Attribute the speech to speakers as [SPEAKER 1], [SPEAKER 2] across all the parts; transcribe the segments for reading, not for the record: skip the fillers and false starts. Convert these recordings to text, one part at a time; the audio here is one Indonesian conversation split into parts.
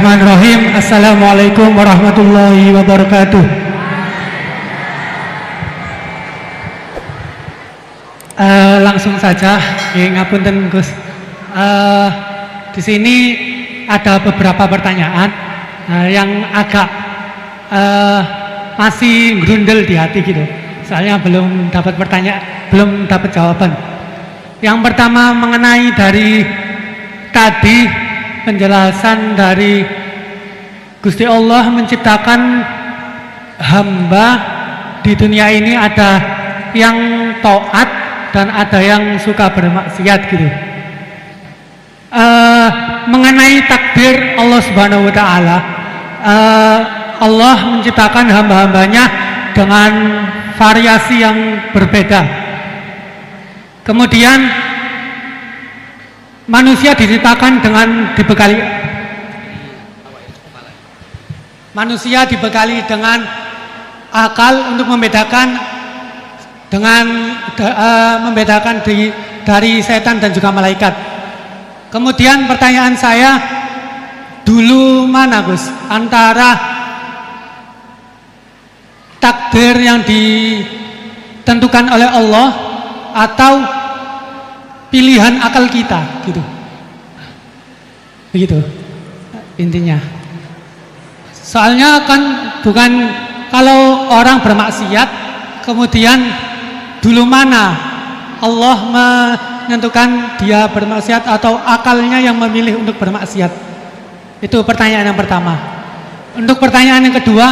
[SPEAKER 1] Bismillahirrahmanirrahim. Assalamualaikum warahmatullahi wabarakatuh. Langsung saja, ngapunten Gus. Di sini ada beberapa pertanyaan yang agak masih grundel di hati gitu. Soalnya belum dapat jawaban. Yang pertama mengenai dari tadi penjelasan dari Gusti Allah menciptakan hamba di dunia ini, ada yang taat dan ada yang suka bermaksiat gitu. Mengenai takdir Allah Subhanahu wa Ta'ala, Allah menciptakan hamba-hambanya dengan variasi yang berbeda. Kemudian manusia diciptakan dengan dibekali dengan akal untuk membedakan dari setan dan juga malaikat. Kemudian pertanyaan saya, dulu mana Gus antara takdir yang ditentukan oleh Allah atau pilihan akal kita gitu, begitu intinya. Soalnya kan bukan kalau orang bermaksiat kemudian dulu mana Allah menentukan dia bermaksiat atau akalnya yang memilih untuk bermaksiat. Itu pertanyaan yang pertama. Untuk pertanyaan yang kedua,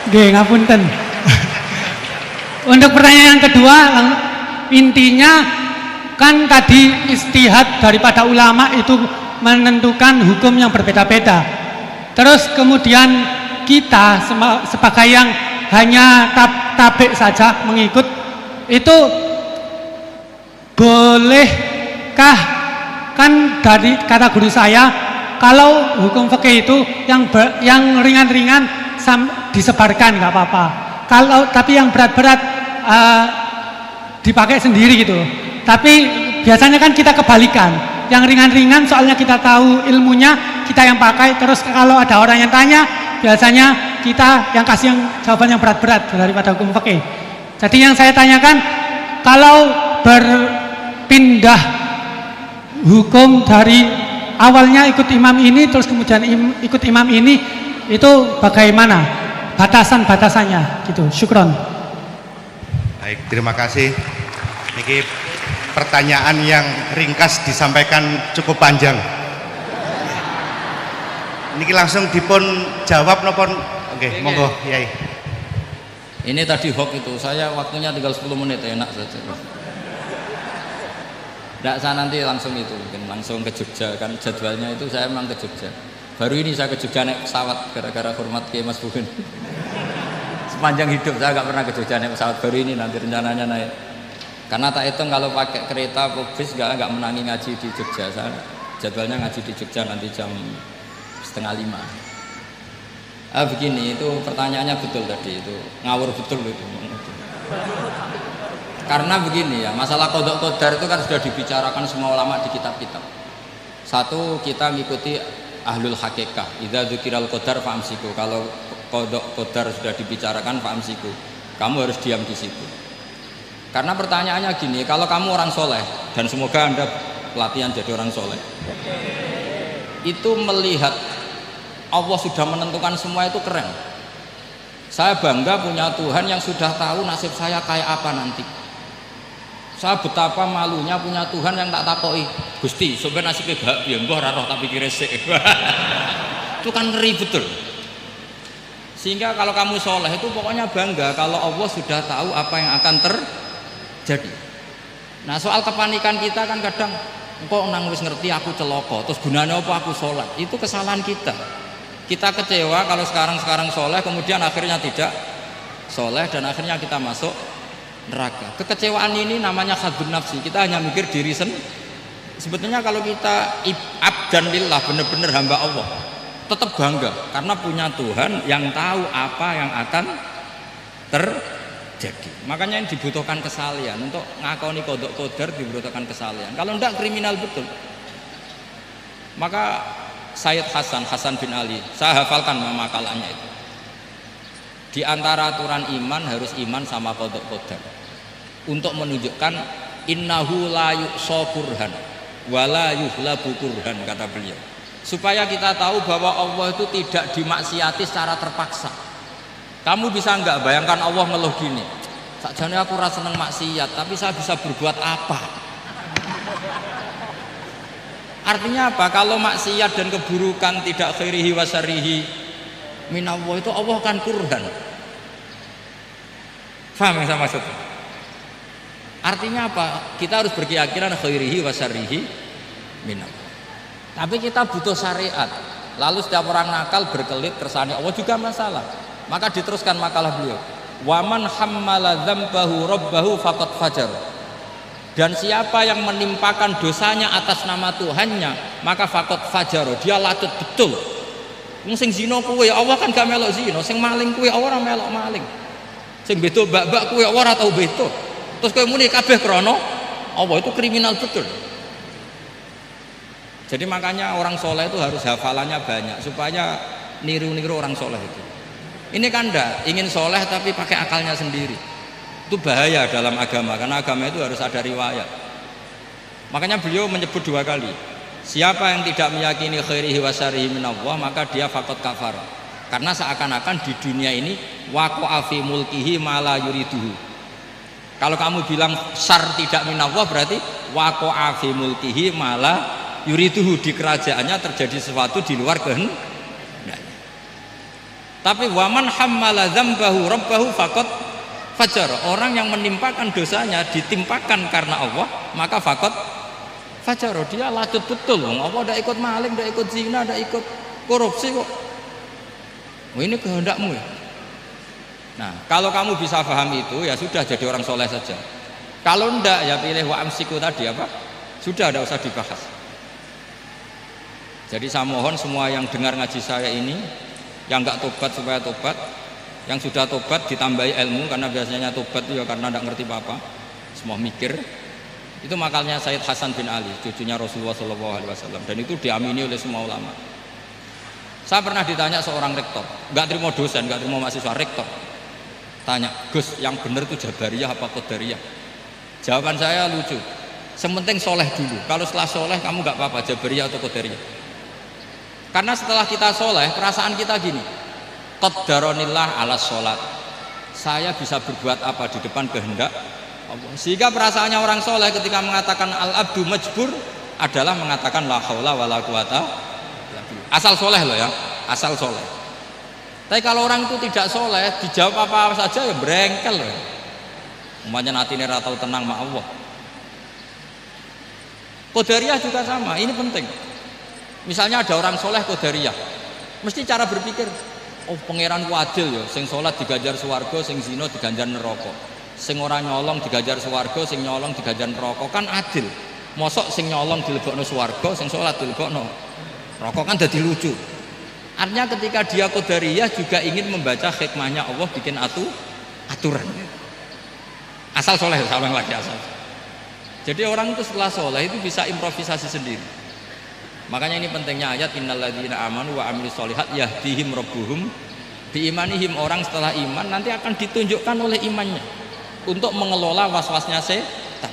[SPEAKER 1] ngapunten. Untuk pertanyaan yang kedua, intinya kan tadi ijtihad daripada ulama itu menentukan hukum yang berbeda-beda. Terus kemudian kita sebagai yang hanya tabik saja mengikut, itu bolehkah? Kan dari kata guru saya, kalau hukum fikih itu yang ringan-ringan disebarkan nggak apa-apa. Tapi yang berat-berat dipakai sendiri gitu. Tapi biasanya kan kita kebalikan, yang ringan-ringan soalnya kita tahu ilmunya, kita yang pakai. Terus kalau ada orang yang tanya, biasanya kita yang kasih yang jawaban yang berat-berat daripada hukum fikih. Jadi yang saya tanyakan, kalau berpindah hukum dari awalnya ikut imam ini terus kemudian ikut imam ini, itu bagaimana batasan-batasannya gitu. Syukron.
[SPEAKER 2] Baik, terima kasih. Ini pertanyaan yang ringkas disampaikan cukup panjang. Ini langsung dipun jawab nopon. Oke, monggo Yai.
[SPEAKER 3] Ini tadi hoax itu, saya waktunya tinggal 10 menit, enak saja. Tidak, saya nanti langsung itu, mungkin langsung ke Jogja, kan jadwalnya itu saya memang ke Jogja. Baru ini saya ke Jogja naik pesawat gara-gara hormat ke Mas Bukin. Sepanjang hidup saya nggak pernah ke Jogja naik pesawat, baru ini nanti rencananya naik. Karena tak hitung kalau pakai kereta atau bis nggak menangi ngaji di Jogja. Saya jadwalnya ngaji di Jogja nanti jam 4:30. Begini, itu pertanyaannya betul tadi, itu ngawur betul itu. Karena begini ya, masalah qadha qadar itu kan sudah dibicarakan semua ulama di kitab-kitab. Satu, kita ngikuti ahlul hakikah, idza dzukiral qadar fa'amsiku. Kalau qadha qadar sudah dibicarakan fa'amsiku, kamu harus diam di situ. Karena pertanyaannya gini, kalau kamu orang soleh, dan semoga Anda pelatihan jadi orang soleh, itu melihat Allah sudah menentukan semua, itu keren. Saya bangga punya Tuhan yang sudah tahu nasib saya kayak apa nanti. Saya betapa malunya punya Tuhan yang tak takoi, Gusti sebenarnya nasibnya gak biar mbah ora roh tapi kira sik. Itu kan ngeri betul. Sehingga kalau kamu soleh itu pokoknya bangga kalau Allah sudah tahu apa yang akan terjadi. Nah, soal kepanikan kita kan kadang kok nang wis ngerti aku celoko, terus gunanya apa aku sholat? Itu kesalahan kita. Kita kecewa kalau sekarang soleh, kemudian akhirnya tidak soleh dan akhirnya kita masuk neraka. Kekecewaan ini namanya khadun nafsi. Kita hanya mikir diri sendiri. Sebetulnya kalau kita abdan lillah, benar-benar hamba Allah, tetap bangga karena punya Tuhan yang tahu apa yang akan terjadi. Makanya yang dibutuhkan kesalian untuk ngakoni qadha qadar, dibutuhkan kesalian. Kalau enggak kriminal betul. Maka Sayyid Hasan bin Ali, saya hafalkan makalahnya itu. Di antara aturan iman harus iman sama qada qadar. Untuk menunjukkan innahu la yuqsa kurhan wa la yuhlabu kurhan, kata beliau. Supaya kita tahu bahwa Allah itu tidak dimaksiati secara terpaksa. Kamu bisa enggak bayangkan Allah ngeluh gini, sakjane aku ora seneng maksiat, tapi saya bisa berbuat apa? Artinya apa? Kalau maksiat dan keburukan tidak khairihi wa syarrihi minallah, itu Allah kan kurhan. Paham yang saya maksud? Artinya apa? Kita harus berkeyakinan khairihi wa syarrihi minallah. Tapi kita butuh syariat. Lalu setiap orang nakal berkelit kersane Allah juga masalah. Maka diteruskan makalah beliau. Waman hammala dzambahu rabbahu faqad fajar. Dan siapa yang menimpakan dosanya atas nama Tuhannya, maka faqad fajar. Dia lacut betul. Wong sing zina kuwi Allah kan gak melok zina, sing maling kuwi ora melok maling. Sing beto bak-bak kuwi ora tau beto. Terus kowe muni kabeh krana Allah, itu kriminal betul. Jadi makanya orang soleh itu harus hafalannya banyak supaya niru-niru orang soleh itu. Ini kan enggak ingin soleh tapi pakai akalnya sendiri. Itu bahaya dalam agama, karena agama itu harus ada riwayat. Makanya beliau menyebut 2 kali. Siapa yang tidak meyakini khairihi wa syarrihi minallah, maka dia faqad kafar. Karena seakan-akan di dunia ini waqa'a fi mulkihi ma la yuriduhu. Kalau kamu bilang syar tidak minallah, berarti waqa'a fi mulkihi ma la yuriduhu, di kerajaannya terjadi sesuatu di luar kehendak. Tapi waman hammala dzambahu rabbahu faqad fajar. Orang yang menimpakan dosanya ditimpakan karena Allah, maka faqad fajar. Dia lacut betul. Allah ndak ikut maling, ndak ikut zina, ndak ikut korupsi kok. Oh, ini kehendakmu ya. Nah, kalau kamu bisa paham itu, ya sudah jadi orang soleh saja. Kalau ndak, ya pilih wa amsiku tadi apa? Sudah, tidak usah dibahas. Jadi saya mohon semua yang dengar ngaji saya ini, yang nggak tobat supaya tobat, yang sudah tobat ditambahi ilmu, karena biasanya tobat itu ya karena tidak ngerti apa-apa, semua mikir. Itu makalnya Sayyid Hasan bin Ali, cucunya Rasulullah SAW, dan itu diamini oleh semua ulama. Saya pernah ditanya seorang rektor, nggak terima dosen, nggak terima mahasiswa, rektor tanya, Gus, yang benar itu Jabariyah apa Qadariyah? Jawaban saya lucu, sementing soleh dulu, kalau setelah soleh kamu nggak apa-apa Jabariyah atau Qadariyah. Karena setelah kita soleh, perasaan kita gini, qaddaronillah ala sholat, saya bisa berbuat apa di depan kehendak Allah. Sehingga perasaannya orang soleh ketika mengatakan al-abdu majbur adalah mengatakan la haula wala quwata, asal soleh loh ya, asal soleh. Tapi kalau orang itu tidak soleh, dijawab apa saja ya berengkel loh. Umpamanya natine ra tau tenang sama Allah. Qadariyah juga sama, ini penting. Misalnya ada orang soleh Qadariyah, mesti cara berpikir, oh pangeran ku adil ya, sing sholat diganjar swarga, sing zina diganjar neraka, sing ora nyolong diganjar swarga, sing nyolong diganjar neraka, kan adil. Mosok sing nyolong dilebokno swarga, sing sholat dilebokno neraka, kan jadi lucu. Artinya ketika dia Qadariyah juga ingin membaca hikmahnya Allah bikin aturan. Asal soleh, salah lagi asal. Jadi orang itu setelah soleh itu bisa improvisasi sendiri. Makanya ini pentingnya ayat innalladzina amanu wa amilus sholihat yahdihim rabbuhum biimanihim. Orang setelah iman nanti akan ditunjukkan oleh imannya untuk mengelola was-wasnya setan.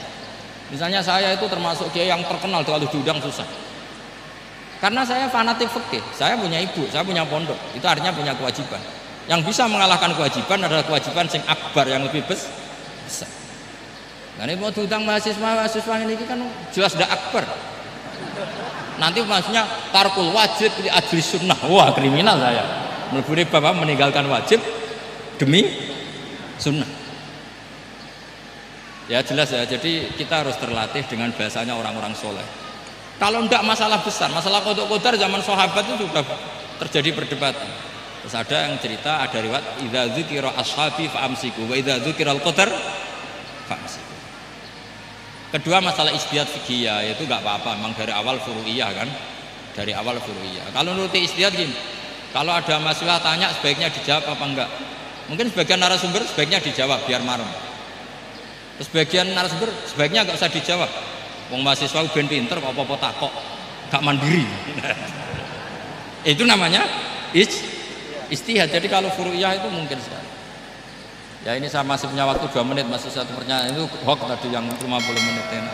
[SPEAKER 3] Misalnya saya itu termasuk kiai yang terkenal, kalau diundang susah. Karena saya fanatik fikih, saya punya ibu, saya punya pondok, itu artinya punya kewajiban. Yang bisa mengalahkan kewajiban adalah kewajiban sing akbar, yang lebih besar. Nah ini mau diundang mahasiswa ini kan jelas tidak akbar. Nanti maksudnya tarkul wajib di ajli sunnah, wah kriminal saya. Meleburi bapak meninggalkan wajib demi sunnah. Ya jelas ya, jadi kita harus terlatih dengan bahasanya orang-orang soleh. Kalau tidak masalah besar, masalah qada qadar zaman sahabat itu sudah terjadi perdebatan. Terus ada yang cerita, ada riwayat idza dzikira ashabi fa amsiku wa idza dzikiral qadar fa amsiku. Kedua masalah ijtihad fikih, yaitu nggak apa-apa, memang dari awal furu'iyah kan, dari awal furu'iyah. Kalau nuruti ijtihad gini, kalau ada mahasiswa tanya sebaiknya dijawab apa enggak? Mungkin sebagian narasumber sebaiknya dijawab biar marem. Terus sebagian narasumber sebaiknya nggak usah dijawab. Wong mahasiswa ben pinter kok apa-apa takok. gak mandiri. Itu namanya istihad. Jadi kalau furu'iyah itu mungkin sekali. Ya ini saya masih punya waktu 2 menit, masih satu pertanyaan itu hoax tadi yang 50 menit ini.